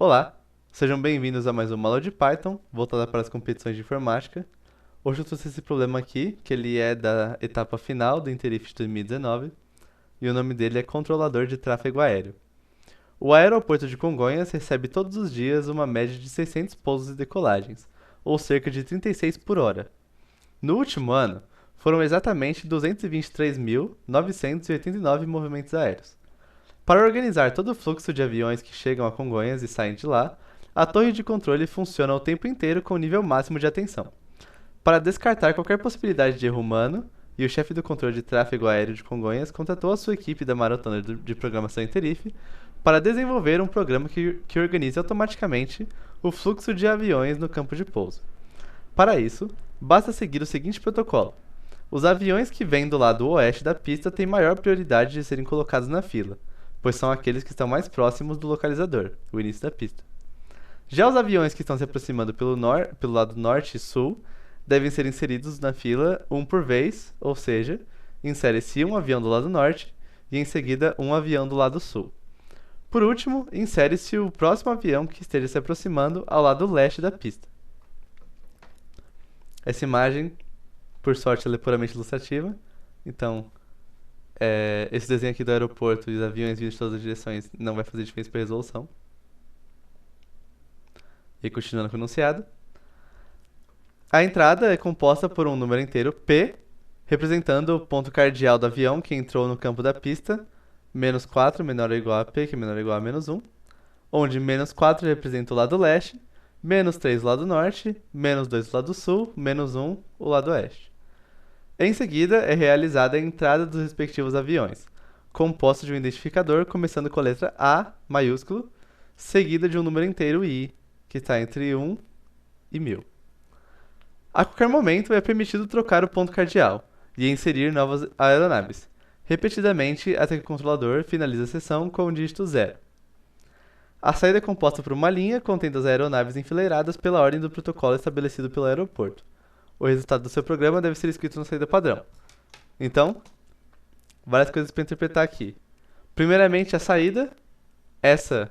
Olá, sejam bem-vindos a mais uma aula de Python, voltada para as competições de informática. Hoje eu trouxe esse problema aqui, que ele é da etapa final do Interif de 2019, e o nome dele é Controlador de Tráfego Aéreo. O aeroporto de Congonhas recebe todos os dias uma média de 600 pousos e decolagens, ou cerca de 36 por hora. No último ano, foram exatamente 223.989 movimentos aéreos. Para organizar todo o fluxo de aviões que chegam a Congonhas e saem de lá, a torre de controle funciona o tempo inteiro com o nível máximo de atenção. Para descartar qualquer possibilidade de erro humano, e o chefe do controle de tráfego aéreo de Congonhas contratou a sua equipe da Maratona de Programação Interif para desenvolver um programa que organize automaticamente o fluxo de aviões no campo de pouso. Para isso, basta seguir o seguinte protocolo. Os aviões que vêm do lado oeste da pista têm maior prioridade de serem colocados na fila, pois são aqueles que estão mais próximos do localizador, o início da pista. Já os aviões que estão se aproximando pelo lado norte e sul devem ser inseridos na fila um por vez, ou seja, insere-se um avião do lado norte e em seguida um avião do lado sul. Por último, insere-se o próximo avião que esteja se aproximando ao lado leste da pista. Essa imagem, por sorte, ela é puramente ilustrativa, então esse desenho aqui do aeroporto e os aviões vindo de todas as direções não vai fazer diferença para a resolução. E continuando com o enunciado. A entrada é composta por um número inteiro P, representando o ponto cardial do avião que entrou no campo da pista, menos 4 menor ou igual a P, que é menor ou igual a menos 1, onde menos 4 representa o lado leste, menos 3 o lado norte, menos 2 o lado sul, menos 1 o lado oeste. Em seguida, é realizada a entrada dos respectivos aviões, composta de um identificador começando com a letra A, maiúsculo, seguida de um número inteiro I, que está entre 1 e 1000. A qualquer momento é permitido trocar o ponto cardial e inserir novas aeronaves, repetidamente até que o controlador finalize a sessão com o dígito 0. A saída é composta por uma linha contendo as aeronaves enfileiradas pela ordem do protocolo estabelecido pelo aeroporto. O resultado do seu programa deve ser escrito na saída padrão. Então, várias coisas para interpretar aqui. Primeiramente, a saída. Essa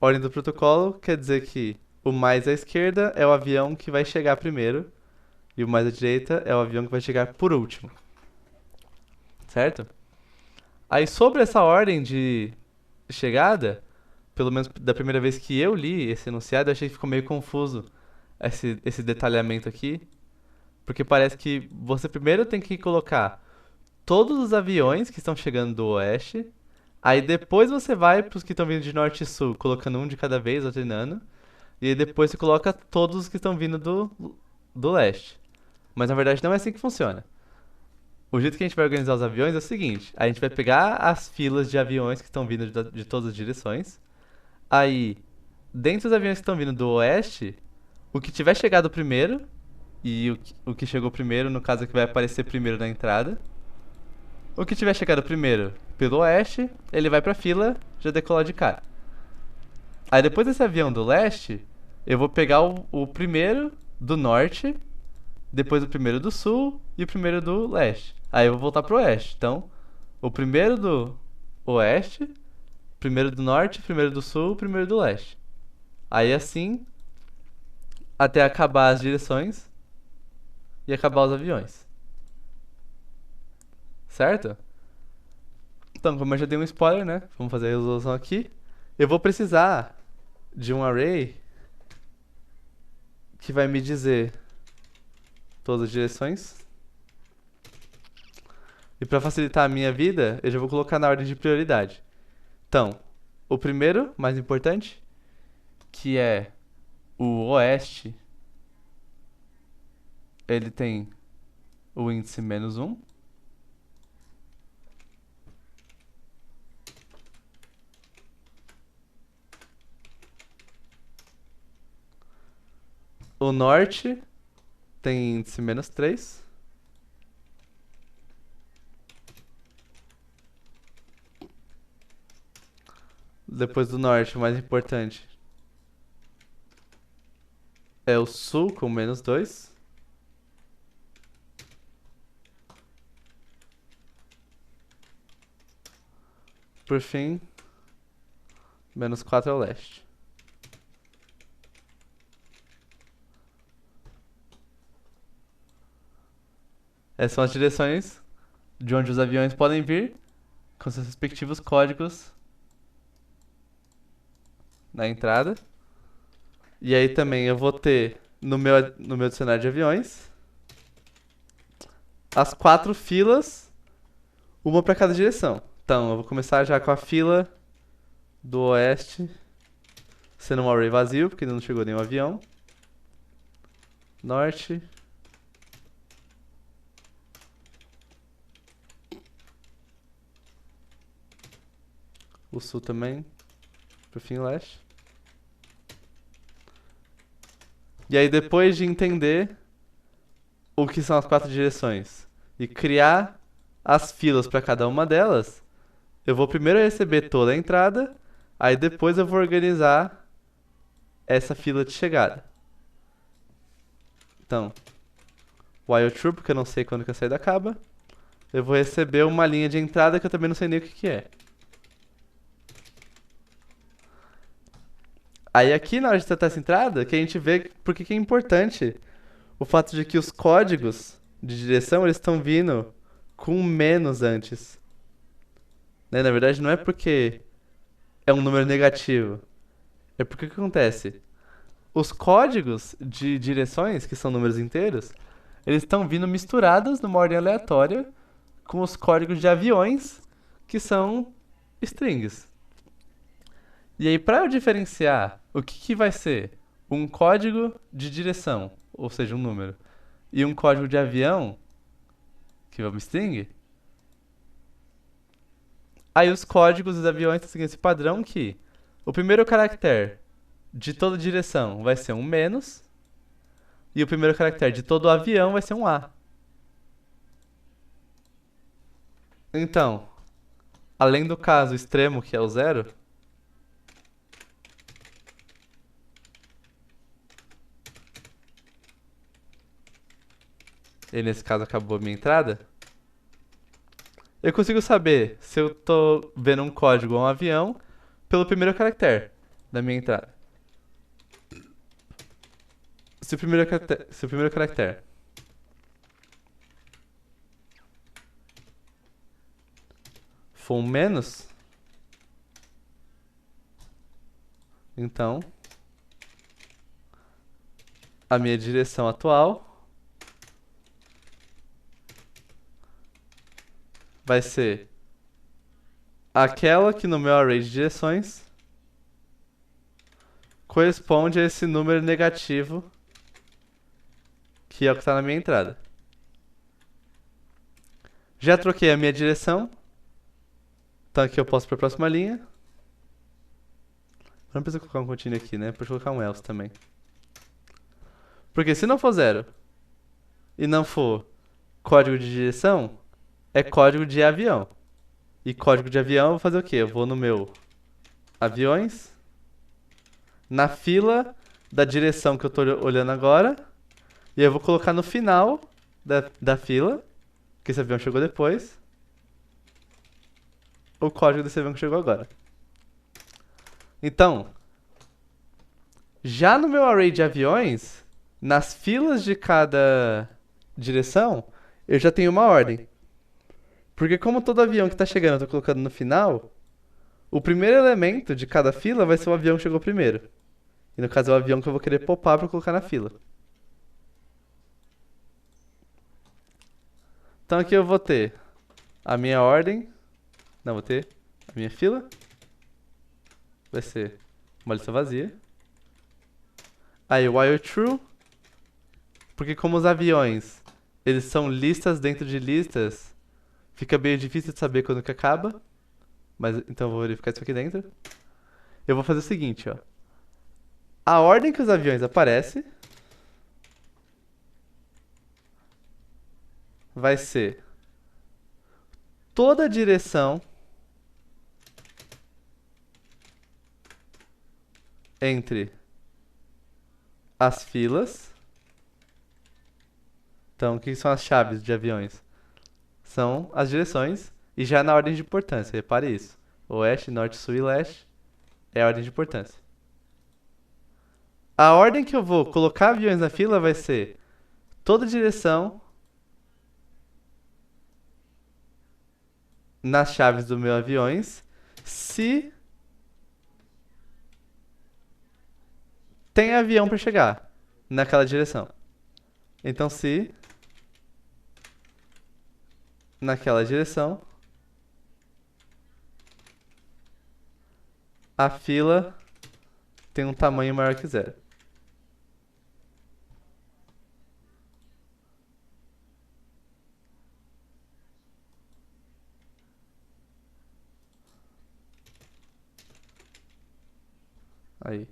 ordem do protocolo quer dizer que o mais à esquerda é o avião que vai chegar primeiro e o mais à direita é o avião que vai chegar por último. Certo? Aí, sobre essa ordem de chegada, pelo menos da primeira vez que eu li esse enunciado, eu achei que ficou meio confuso esse detalhamento aqui. Porque parece que você primeiro tem que colocar todos os aviões que estão chegando do oeste. Aí depois você vai para os que estão vindo de norte e sul, colocando um de cada vez, alternando. E aí depois você coloca todos os que estão vindo do leste. Mas na verdade não é assim que funciona. O jeito que a gente vai organizar os aviões é o seguinte: a gente vai pegar as filas de aviões que estão vindo de todas as direções. Aí, dentre os aviões que estão vindo do oeste, o que tiver chegado primeiro, e o que chegou primeiro, no caso, é que vai aparecer primeiro na entrada. O que tiver chegado primeiro pelo oeste, ele vai pra fila, já decolar de cara. Aí depois desse avião do leste, eu vou pegar o primeiro do norte, depois o primeiro do sul e o primeiro do leste. Aí eu vou voltar pro oeste. Então, o primeiro do oeste, primeiro do norte, primeiro do sul, primeiro do leste. Aí assim, até acabar as direções e acabar os aviões. Certo? Então, como eu já dei um spoiler, né? Vamos fazer a resolução aqui. Eu vou precisar de um array que vai me dizer todas as direções. E para facilitar a minha vida, eu já vou colocar na ordem de prioridade. Então, o primeiro, mais importante, que é o oeste, ele tem o índice menos 1. O norte tem índice menos 3. Depois do norte, o mais importante é o sul com menos 2. Por fim, menos 4 é o leste. Essas são as direções de onde os aviões podem vir, com seus respectivos códigos na entrada. E aí também eu vou ter no meu dicionário de aviões as 4 filas, uma para cada direção. Então eu vou começar já com a fila do oeste, sendo um array vazio, porque ainda não chegou nenhum avião. Norte. O sul também. Por fim, leste. E aí, depois de entender o que são as 4 direções e criar as filas para cada uma delas, eu vou primeiro receber toda a entrada, aí depois eu vou organizar essa fila de chegada. Então, while true, porque eu não sei quando que a saída acaba, eu vou receber uma linha de entrada que eu também não sei nem o que que é. Aí aqui na hora de tratar essa entrada, que a gente vê por que que é importante o fato de que os códigos de direção eles estão vindo com menos antes. Né? Na verdade, não é porque é um número negativo. É porque o que acontece? Os códigos de direções, que são números inteiros, eles estão vindo misturados numa ordem aleatória com os códigos de aviões, que são strings. E aí, para eu diferenciar o que que vai ser um código de direção, ou seja, um número, e um código de avião, que é uma string, aí os códigos dos aviões seguem esse padrão que o primeiro caractere de toda direção vai ser um menos, e o primeiro caractere de todo avião vai ser um A. Então, além do caso extremo, que é o zero, e nesse caso acabou a minha entrada, eu consigo saber se eu tô vendo um código ou um avião pelo primeiro caractere da minha entrada. Se o primeiro caractere for um menos, então a minha direção atual vai ser aquela que no meu array de direções corresponde a esse número negativo que é o que está na minha entrada. Já troquei a minha direção, então aqui eu posso ir para a próxima linha. Não precisa colocar um contínuo aqui, né? Pode colocar um else também. Porque se não for zero e não for código de direção, é código de avião. E código de avião eu vou fazer o quê? Eu vou no meu aviões, na fila da direção que eu tô olhando agora, e eu vou colocar no final da fila, que esse avião chegou depois, o código desse avião que chegou agora. Então, já no meu array de aviões, nas filas de cada direção, eu já tenho uma ordem. Porque como todo avião que tá chegando eu tô colocando no final, o primeiro elemento de cada fila vai ser o avião que chegou primeiro. E no caso é o avião que eu vou querer popar pra colocar na fila. Então aqui eu vou ter a minha ordem. Não, vou ter a minha fila. Vai ser uma lista vazia. Aí while true. Porque como os aviões, eles são listas dentro de listas, fica meio difícil de saber quando que acaba. Mas então eu vou verificar isso aqui dentro. Eu vou fazer o seguinte, ó. A ordem que os aviões aparecem vai ser toda a direção entre as filas. Então, o que são as chaves de aviões? São as direções e já na ordem de importância, repare isso. Oeste, norte, sul e leste é a ordem de importância. A ordem que eu vou colocar aviões na fila vai ser toda direção nas chaves do meu aviões se tem avião para chegar naquela direção. Então, se naquela direção a fila tem um tamanho maior que 0. Aí.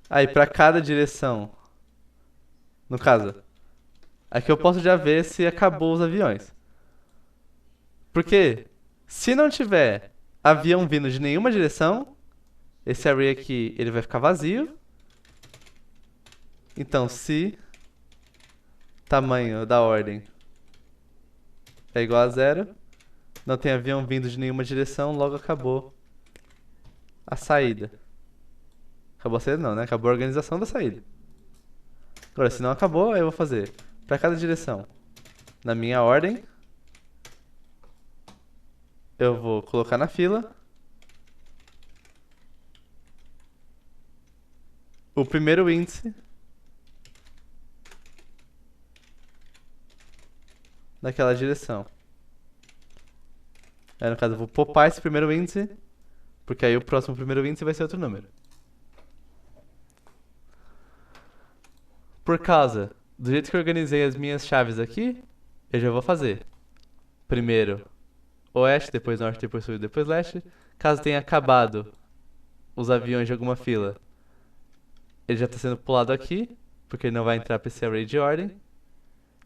Aí, para cada direção, no caso, aqui eu posso já ver se acabou os aviões. Porque se não tiver avião vindo de nenhuma direção, esse array aqui ele vai ficar vazio. Então, se tamanho da ordem é igual a 0, não tem avião vindo de nenhuma direção, logo acabou a saída. Acabou a saída não, né? Acabou a organização da saída. Agora, se não acabou, aí eu vou fazer para cada direção. Na minha ordem, eu vou colocar na fila o primeiro índice naquela direção. Aí, no caso, eu vou popar esse primeiro índice, porque aí o próximo primeiro índice vai ser outro número. Por causa do jeito que eu organizei as minhas chaves aqui, eu já vou fazer primeiro oeste, depois norte, depois sul, depois leste. Caso tenha acabado os aviões de alguma fila, ele já está sendo pulado aqui, porque ele não vai entrar para esse array de ordem.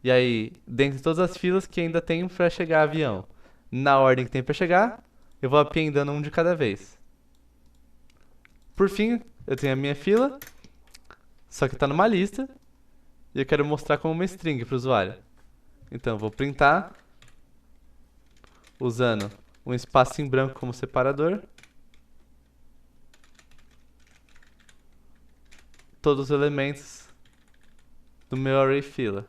E aí, dentre todas as filas que ainda tem para chegar avião, na ordem que tem para chegar, eu vou appendando um de cada vez. Por fim, eu tenho a minha fila, só que está numa lista, e eu quero mostrar como uma string para o usuário. Então, eu vou printar, usando um espaço em branco como separador, todos os elementos do meu array fila.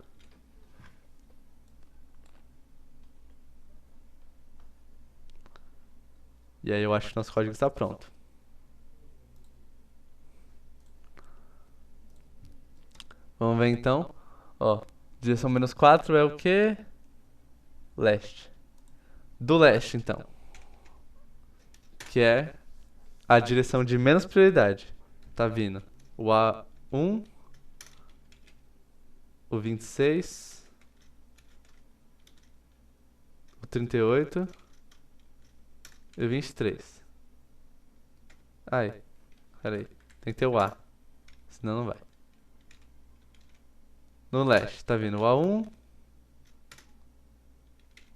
E aí eu acho que nosso código está pronto. Vamos ver então. Ó, direção -4 é o quê? Leste. Do leste, então. Que é a direção de menos prioridade. Tá vindo o A1, o 26, o 38 e o 23. Ai, peraí. Tem que ter o A. Senão não vai. No leste, tá vindo o A1,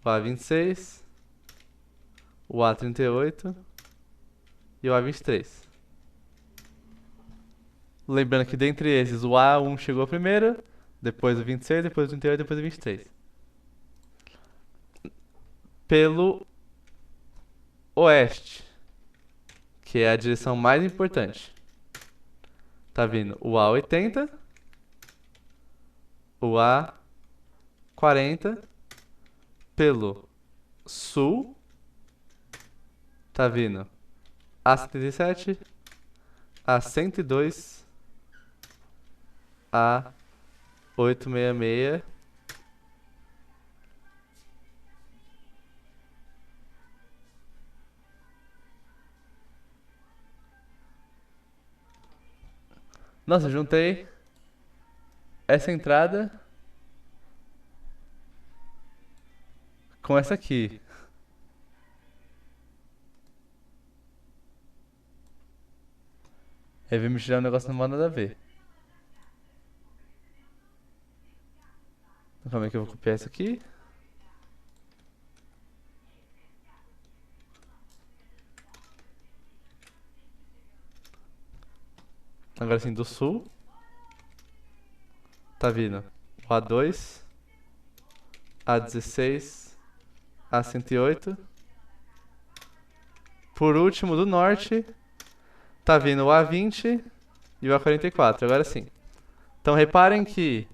o A26, o A38 e o A23. Lembrando que dentre esses o A1 chegou primeiro, depois o 26, depois o 38, depois o 23. Pelo oeste, que é a direção mais importante, tá vindo o A80, o A40. Pelo sul, tá vindo A77, A102, A866. Nossa, eu juntei essa entrada com essa aqui. Aí veio me tirar um negócio não nada a ver. Então, como é que eu vou copiar isso aqui? Agora sim, do sul. Tá vindo o A2, A16, A108. Por último, do norte, tá vindo o A20 e o A44. Agora sim. Então reparem que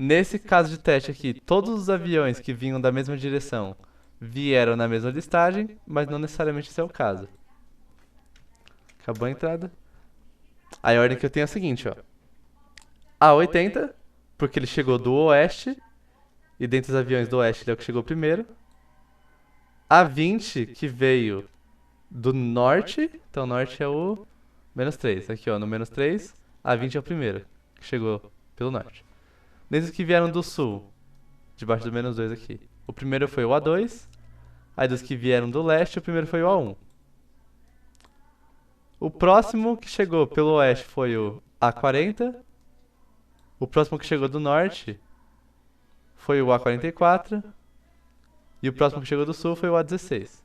Nesse caso de teste aqui, todos os aviões que vinham da mesma direção vieram na mesma listagem, mas não necessariamente esse é o caso. Acabou a entrada. Aí a ordem que eu tenho é a seguinte, ó. A80, porque ele chegou do oeste, e dentre os aviões do oeste ele é o que chegou primeiro. A20, que veio do norte, então norte é o -3. Aqui, ó, no -3, A20 é o primeiro, que chegou pelo norte. Nesses que vieram do sul, debaixo do -2 aqui, o primeiro foi o A2, aí dos que vieram do leste, o primeiro foi o A1. O próximo que chegou pelo oeste foi o A40, o próximo que chegou do norte foi o A44, e o próximo que chegou do sul foi o A16.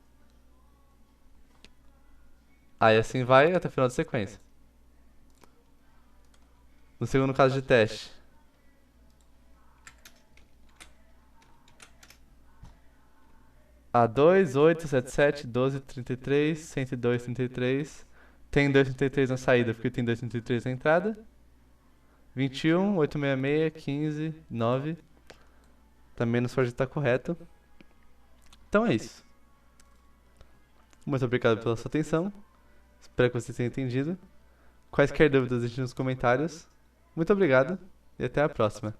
Aí assim vai até o final da sequência. No segundo caso de teste, A2, 8, 7, 7, 12, 33, 102, 33. Tem 233 na saída, porque tem 233 na entrada. 21, 866, 15, 9. Também no sorteio está correto. Então é isso. Muito obrigado pela sua atenção. Espero que vocês tenham entendido. Quaisquer dúvidas, deixem nos comentários. Muito obrigado e até a próxima.